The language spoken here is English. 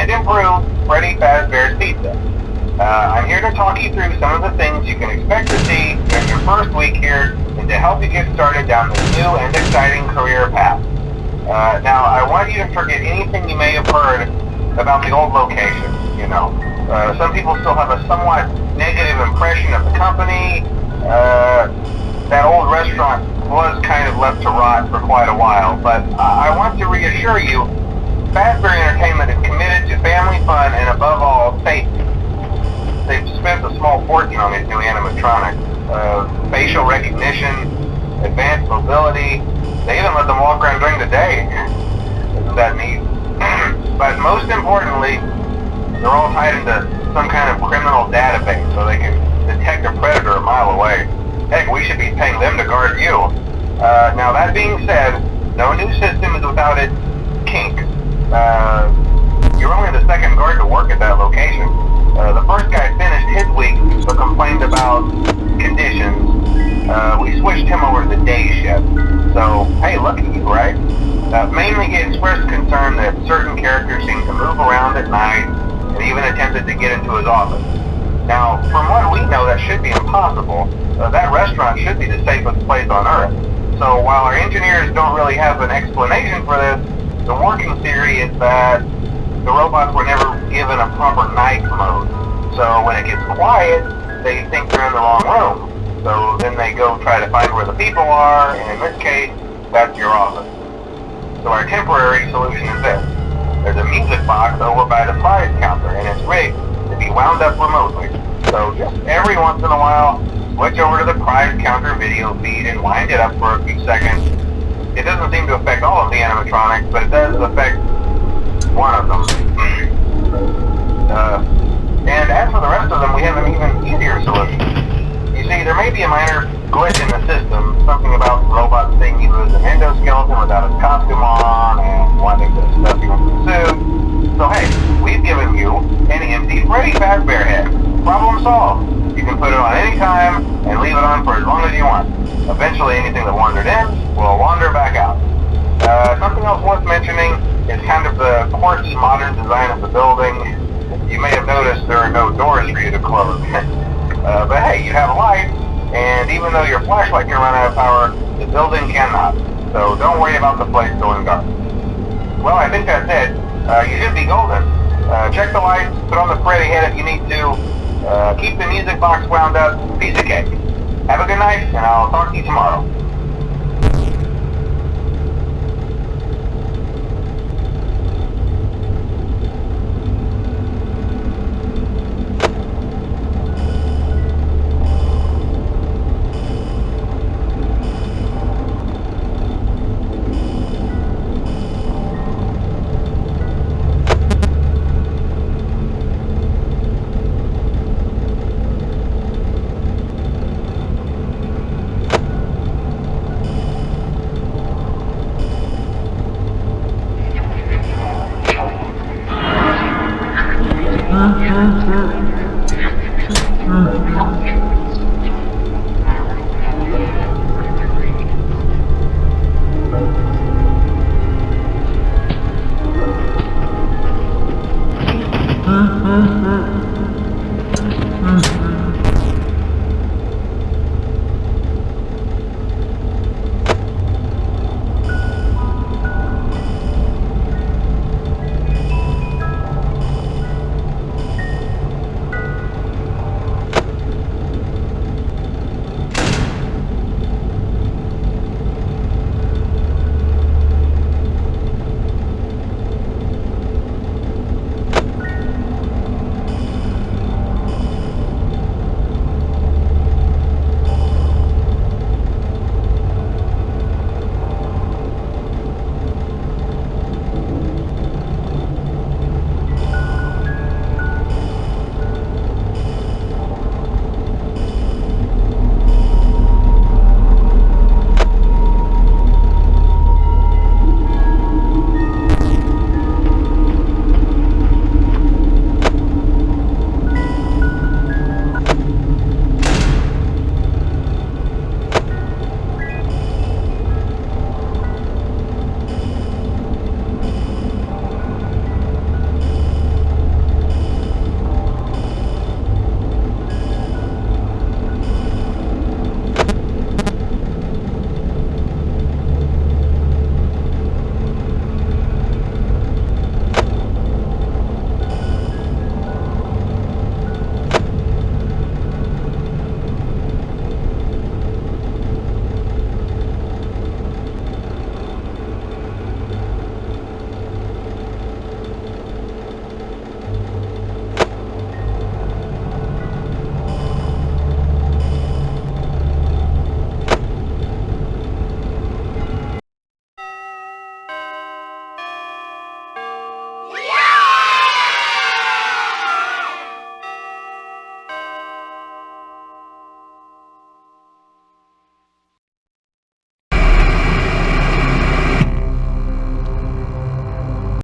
and improve Freddy Fazbear's Pizza. I'm here to talk you through some of the things you can expect to see during your first week here and to help you get started down this new and exciting career path. Now, I want you to forget anything you may have heard about the old location, you know. Some people still have a somewhat negative impression of the company. That old restaurant was kind of left to rot for quite a while, but I want to reassure you, Fazbear Entertainment is committed to family fun and above all, safety. They've spent a small fortune on these new animatronics. Facial recognition, advanced mobility, they even let them walk around during the day. Isn't that neat? But most importantly, they're all tied into some kind of criminal database so they can detect a predator a mile away. Heck, we should be paying them to guard you. Now that being said, no new system is without its kinks. You're only the second guard to work at that location. The first guy finished his week but complained about conditions. We switched him over to the day shift. So, hey, lucky you, right? Mainly he expressed concern that certain characters seem to move around at night and even attempted to get into his office. Now, from what we know, that should be impossible. That restaurant should be the safest place on Earth. So while our engineers don't really have an explanation for this, the working theory is that the robots were never given a proper night mode. So when it gets quiet, they think they're in the wrong room. So then they go try to find where the people are, and in this case, that's your office. So our temporary solution is this. There's a music box over by the prize counter, and it's rigged to be wound up remotely. So just every once in a while, switch over to the prize counter video feed and wind it up for a few seconds. It doesn't seem to affect all of the animatronics, but it does affect one of them. And as for the rest of them, we have an even easier solution. You see, there may be a minor glitch in the system, something about robots seeing you as an endoskeleton without his costume on and wanting to stuff you into the suit. So hey, we've given you an empty Freddy Fazbear head. Problem solved. You can put it on any time and leave it on for as long as you want. Eventually anything that wandered in will wander back out. Something else worth mentioning is kind of the quirky modern design of the building. You may have noticed there are no doors for you to close. But hey, you have lights, and even though your flashlight can run out of power, the building cannot. So don't worry about the place going dark. Well, I think that's it. You should be golden. Check the lights, put on the Freddy head if you need to. Keep the music box wound up, piece of cake. Have a good night, and I'll talk to you tomorrow.